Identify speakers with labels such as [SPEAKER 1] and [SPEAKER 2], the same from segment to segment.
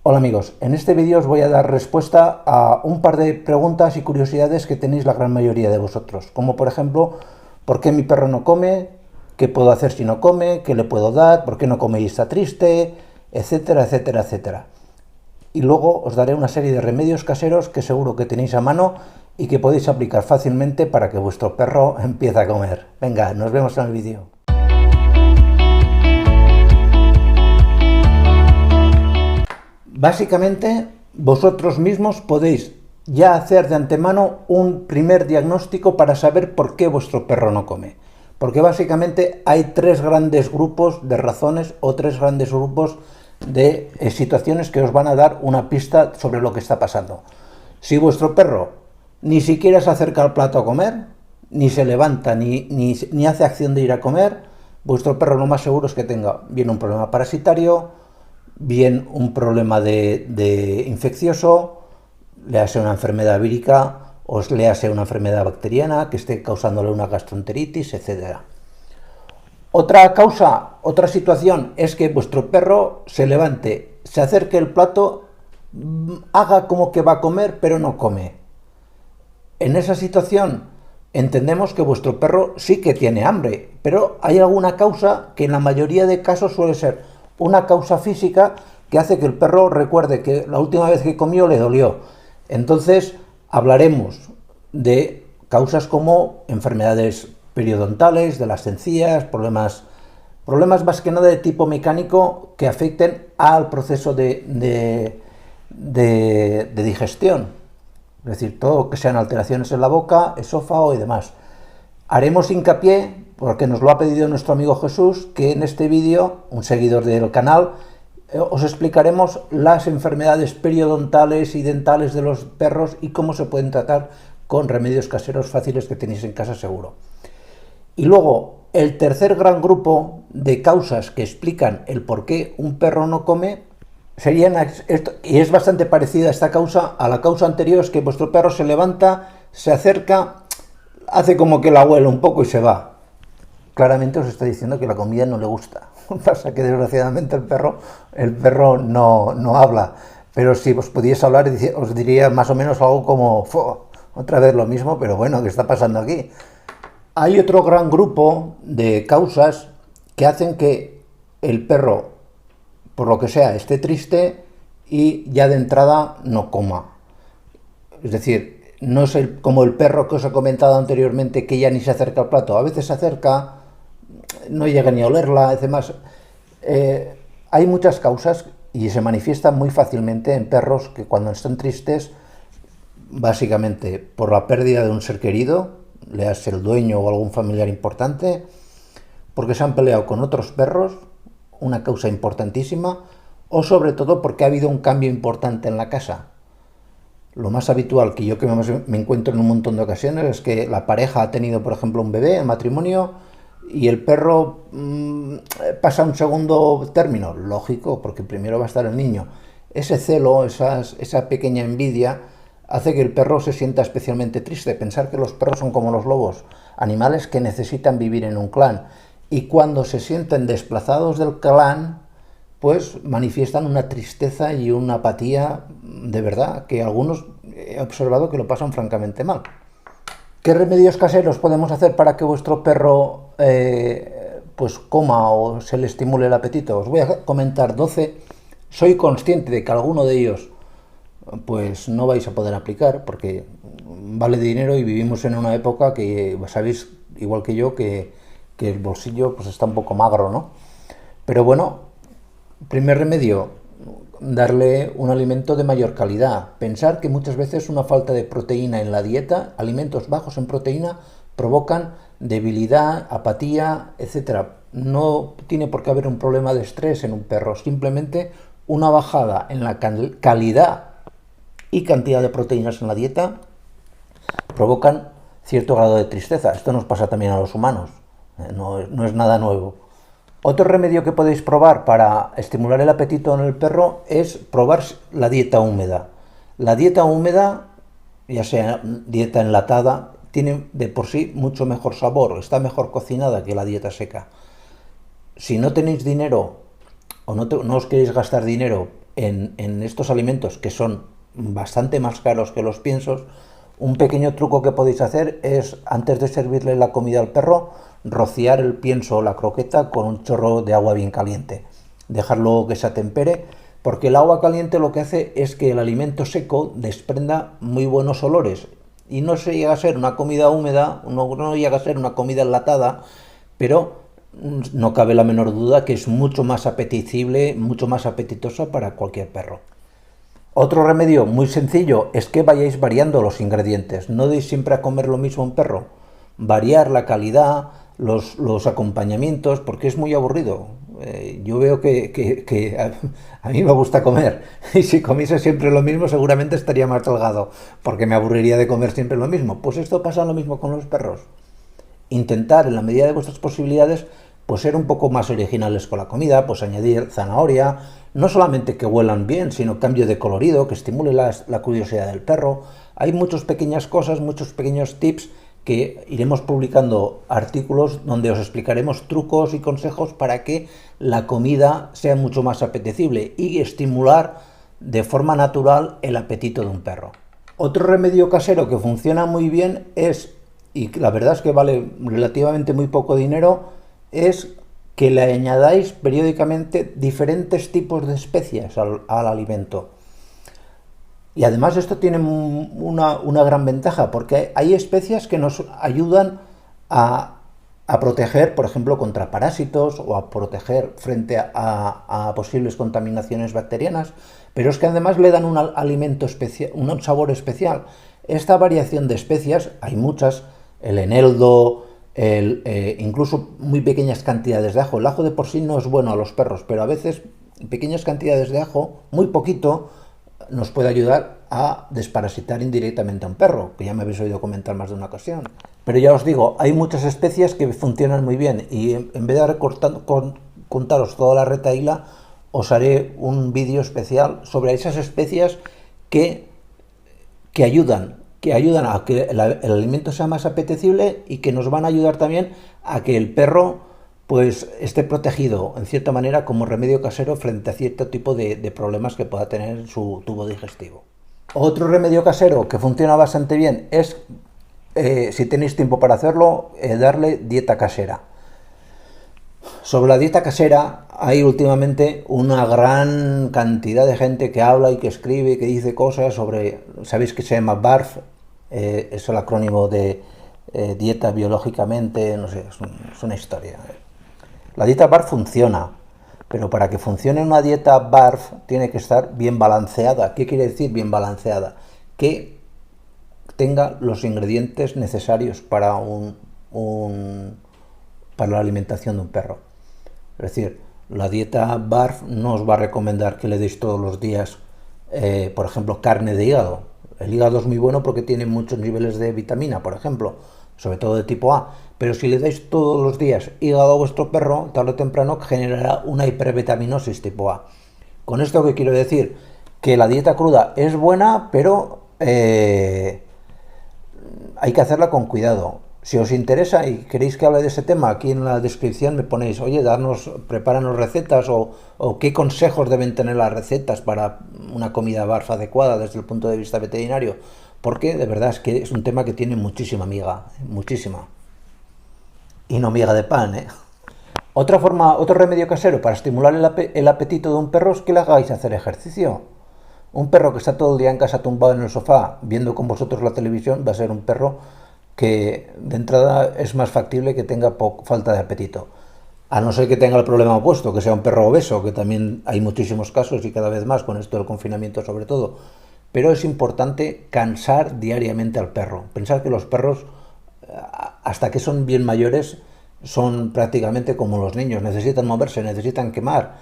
[SPEAKER 1] Hola amigos, en este vídeo os voy a dar respuesta a un par de preguntas y curiosidades que tenéis la gran mayoría de vosotros, como por ejemplo, ¿por qué mi perro no come? ¿Qué puedo hacer si no come? ¿Qué le puedo dar? ¿Por qué no come y está triste? Etcétera, etcétera, etcétera. Y luego os daré una serie de remedios caseros que seguro que tenéis a mano y que podéis aplicar fácilmente para que vuestro perro empiece a comer. Venga, nos vemos en el vídeo. Básicamente, vosotros mismos podéis ya hacer de antemano un primer diagnóstico para saber por qué vuestro perro no come. Porque básicamente hay tres grandes grupos de razones o tres grandes grupos de situaciones que os van a dar una pista sobre lo que está pasando. Si vuestro perro ni siquiera se acerca al plato a comer, ni se levanta, ni hace acción de ir a comer, vuestro perro lo más seguro es que tenga bien un problema parasitario, bien un problema de infeccioso, le hace una enfermedad vírica o le hace una enfermedad bacteriana que esté causándole una gastroenteritis, etc. Otra causa, otra situación es que vuestro perro se levante, se acerque al plato, haga como que va a comer, pero no come. En esa situación entendemos que vuestro perro sí que tiene hambre, pero hay alguna causa que en la mayoría de casos suele ser una causa física que hace que el perro recuerde que la última vez que comió le dolió. Entonces hablaremos de causas como enfermedades periodontales, de las encías, problemas más que nada de tipo mecánico que afecten al proceso de digestión. Es decir, todo que sean alteraciones en la boca, esófago y demás. Haremos hincapié, porque nos lo ha pedido nuestro amigo Jesús, que en este vídeo, un seguidor del canal, os explicaremos las enfermedades periodontales y dentales de los perros y cómo se pueden tratar con remedios caseros fáciles que tenéis en casa seguro. Y luego, el tercer gran grupo de causas que explican el por qué un perro no come serían, y es bastante parecida esta causa a la causa anterior, es que vuestro perro se levanta, se acerca, hace como que la huele un poco y se va. Claramente os está diciendo que la comida no le gusta. Pasa que desgraciadamente el perro no habla. Pero si os pudiese hablar, os diría más o menos algo como, otra vez lo mismo, pero bueno, ¿qué está pasando aquí? Hay otro gran grupo de causas que hacen que el perro, por lo que sea, esté triste y ya de entrada no coma. Es decir, no es como el perro que os he comentado anteriormente, que ya ni se acerca al plato. A veces se acerca, no llega ni a olerla, además. Hay muchas causas y se manifiestan muy fácilmente en perros que cuando están tristes, básicamente por la pérdida de un ser querido, le hace el dueño o algún familiar importante, porque se han peleado con otros perros, una causa importantísima, o sobre todo porque ha habido un cambio importante en la casa. Lo más habitual que yo me encuentro en un montón de ocasiones es que la pareja ha tenido, por ejemplo, un bebé en matrimonio y el perro pasa a un segundo término, lógico, porque primero va a estar el niño. Ese celo, esa pequeña envidia, hace que el perro se sienta especialmente triste. Pensar que los perros son como los lobos, animales que necesitan vivir en un clan. Y cuando se sienten desplazados del clan, pues manifiestan una tristeza y una apatía de verdad, que algunos he observado que lo pasan francamente mal. ¿Qué remedios caseros podemos hacer para que vuestro perro pues coma o se le estimule el apetito? Os voy a comentar 12. Soy consciente de que alguno de ellos pues no vais a poder aplicar porque vale dinero y vivimos en una época que sabéis, igual que yo, que el bolsillo pues está un poco magro, ¿no? Pero bueno, primer remedio, darle un alimento de mayor calidad. Pensar que muchas veces una falta de proteína en la dieta, alimentos bajos en proteína, provocan debilidad, apatía, etc. No tiene por qué haber un problema de estrés en un perro, simplemente una bajada en la calidad y cantidad de proteínas en la dieta provocan cierto grado de tristeza. Esto nos pasa también a los humanos, no es nada nuevo. Otro remedio que podéis probar para estimular el apetito en el perro es probar la dieta húmeda. La dieta húmeda, ya sea dieta enlatada, tiene de por sí mucho mejor sabor, está mejor cocinada que la dieta seca. Si no tenéis dinero o no os queréis gastar dinero en estos alimentos que son bastante más caros que los piensos, un pequeño truco que podéis hacer es, antes de servirle la comida al perro, rociar el pienso o la croqueta con un chorro de agua bien caliente. Dejarlo que se atempere, porque el agua caliente lo que hace es que el alimento seco desprenda muy buenos olores. Y no se llega a ser una comida húmeda, no llega a ser una comida enlatada, pero no cabe la menor duda que es mucho más apetecible, mucho más apetitosa para cualquier perro. Otro remedio muy sencillo es que vayáis variando los ingredientes. No deis siempre a comer lo mismo a un perro. Variar la calidad, los acompañamientos, porque es muy aburrido. Yo veo que a mí me gusta comer, y si comiese siempre lo mismo seguramente estaría más delgado, porque me aburriría de comer siempre lo mismo. Pues esto pasa lo mismo con los perros. Intentar, en la medida de vuestras posibilidades, pues ser un poco más originales con la comida, pues añadir zanahoria, no solamente que huelan bien, sino cambio de colorido, que estimule la curiosidad del perro. Hay muchas pequeñas cosas, muchos pequeños tips que iremos publicando artículos donde os explicaremos trucos y consejos para que la comida sea mucho más apetecible y estimular de forma natural el apetito de un perro. Otro remedio casero que funciona muy bien es, y la verdad es que vale relativamente muy poco dinero, es que le añadáis periódicamente diferentes tipos de especias al alimento. Y además esto tiene una gran ventaja, porque hay especias que nos ayudan a proteger, por ejemplo, contra parásitos o a proteger frente a posibles contaminaciones bacterianas, pero es que además le dan un alimento especial, un sabor especial. Esta variación de especias, hay muchas, el eneldo, incluso muy pequeñas cantidades de ajo. El ajo de por sí no es bueno a los perros, pero a veces pequeñas cantidades de ajo, muy poquito, nos puede ayudar a desparasitar indirectamente a un perro, que ya me habéis oído comentar más de una ocasión. Pero ya os digo, hay muchas especias que funcionan muy bien, y en vez de contaros toda la retahíla, os haré un vídeo especial sobre esas especias que ayudan a que el alimento sea más apetecible y que nos van a ayudar también a que el perro pues esté protegido en cierta manera como remedio casero frente a cierto tipo de problemas que pueda tener en su tubo digestivo. Otro remedio casero que funciona bastante bien es, si tenéis tiempo para hacerlo, darle dieta casera. Sobre la dieta casera hay últimamente una gran cantidad de gente que habla y que escribe y que dice cosas sobre, sabéis que se llama BARF, es el acrónimo de dieta biológicamente, no sé, es una historia. La dieta BARF funciona, pero para que funcione una dieta BARF tiene que estar bien balanceada. ¿Qué quiere decir bien balanceada? Que tenga los ingredientes necesarios para para la alimentación de un perro. Es decir, la dieta BARF no os va a recomendar que le deis todos los días, por ejemplo, carne de hígado. El hígado es muy bueno porque tiene muchos niveles de vitamina, por ejemplo, sobre todo de tipo A. Pero si le dais todos los días hígado a vuestro perro, tarde o temprano generará una hipervitaminosis tipo A. Con esto, ¿qué quiero decir? Que la dieta cruda es buena, pero hay que hacerla con cuidado. Si os interesa y queréis que hable de ese tema, aquí en la descripción me ponéis, oye, prepáranos recetas o qué consejos deben tener las recetas para una comida BARF adecuada desde el punto de vista veterinario, porque de verdad es que es un tema que tiene muchísima miga, muchísima. Y no miga de pan, ¿eh? Otro remedio casero para estimular el apetito de un perro es que le hagáis hacer ejercicio. Un perro que está todo el día en casa tumbado en el sofá viendo con vosotros la televisión va a ser un perro que de entrada es más factible que tenga falta de apetito. A no ser que tenga el problema opuesto, que sea un perro obeso, que también hay muchísimos casos y cada vez más con esto del confinamiento sobre todo. Pero es importante cansar diariamente al perro. Pensar que los perros, hasta que son bien mayores, son prácticamente como los niños. Necesitan moverse, necesitan quemar.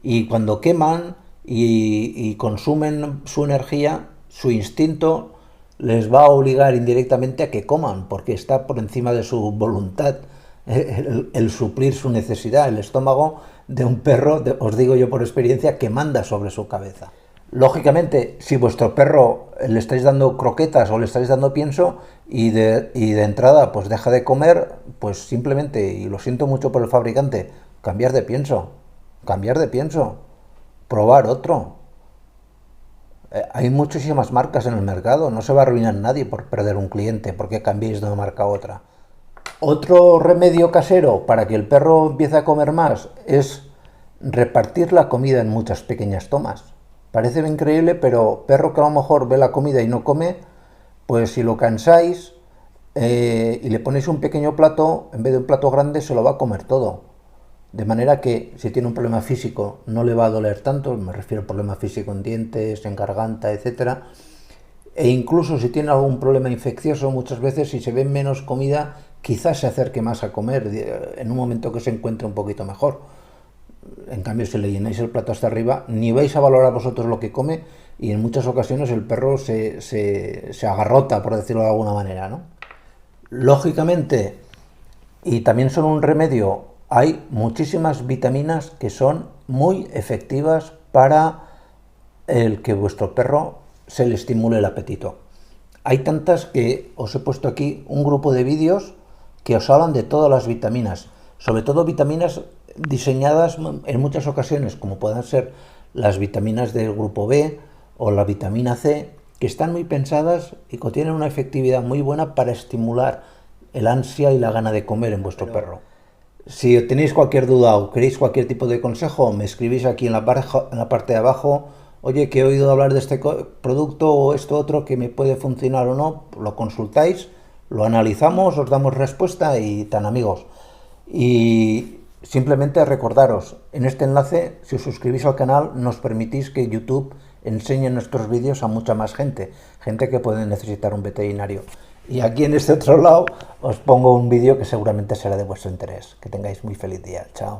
[SPEAKER 1] Y cuando queman y consumen su energía, su instinto les va a obligar indirectamente a que coman, porque está por encima de su voluntad el suplir su necesidad. El estómago de un perro, os digo yo por experiencia, que manda sobre su cabeza. Lógicamente, si vuestro perro le estáis dando croquetas o le estáis dando pienso y de entrada pues deja de comer, pues simplemente, y lo siento mucho por el fabricante, cambiar de pienso, probar otro. Hay muchísimas marcas en el mercado, no se va a arruinar nadie por perder un cliente porque cambiéis de una marca a otra. Otro remedio casero para que el perro empiece a comer más es repartir la comida en muchas pequeñas tomas. Parece increíble, pero perro que a lo mejor ve la comida y no come, pues si lo cansáis y le ponéis un pequeño plato, en vez de un plato grande, se lo va a comer todo. De manera que si tiene un problema físico no le va a doler tanto, me refiero a problema físico en dientes, en garganta, etcétera. E incluso si tiene algún problema infeccioso, muchas veces si se ve menos comida, quizás se acerque más a comer en un momento que se encuentre un poquito mejor. En cambio, si le llenáis el plato hasta arriba, ni vais a valorar vosotros lo que come y en muchas ocasiones el perro se agarrota, por decirlo de alguna manera, ¿no? Lógicamente, y también son un remedio, hay muchísimas vitaminas que son muy efectivas para el que vuestro perro se le estimule el apetito. Hay tantas que os he puesto aquí un grupo de vídeos que os hablan de todas las vitaminas, sobre todo vitaminas diseñadas en muchas ocasiones, como puedan ser las vitaminas del grupo B o la vitamina C, que están muy pensadas y que tienen una efectividad muy buena para estimular el ansia y la gana de comer en vuestro perro. Si tenéis cualquier duda o queréis cualquier tipo de consejo, me escribís aquí en la parte de abajo. Oye, que he oído hablar de este producto o esto otro que me puede funcionar o no, lo consultáis, lo analizamos, os damos respuesta y tan amigos. Y simplemente recordaros, en este enlace, si os suscribís al canal, nos permitís que YouTube enseñe nuestros vídeos a mucha más gente que puede necesitar un veterinario. Y aquí en este otro lado os pongo un vídeo que seguramente será de vuestro interés. Que tengáis muy feliz día. Chao.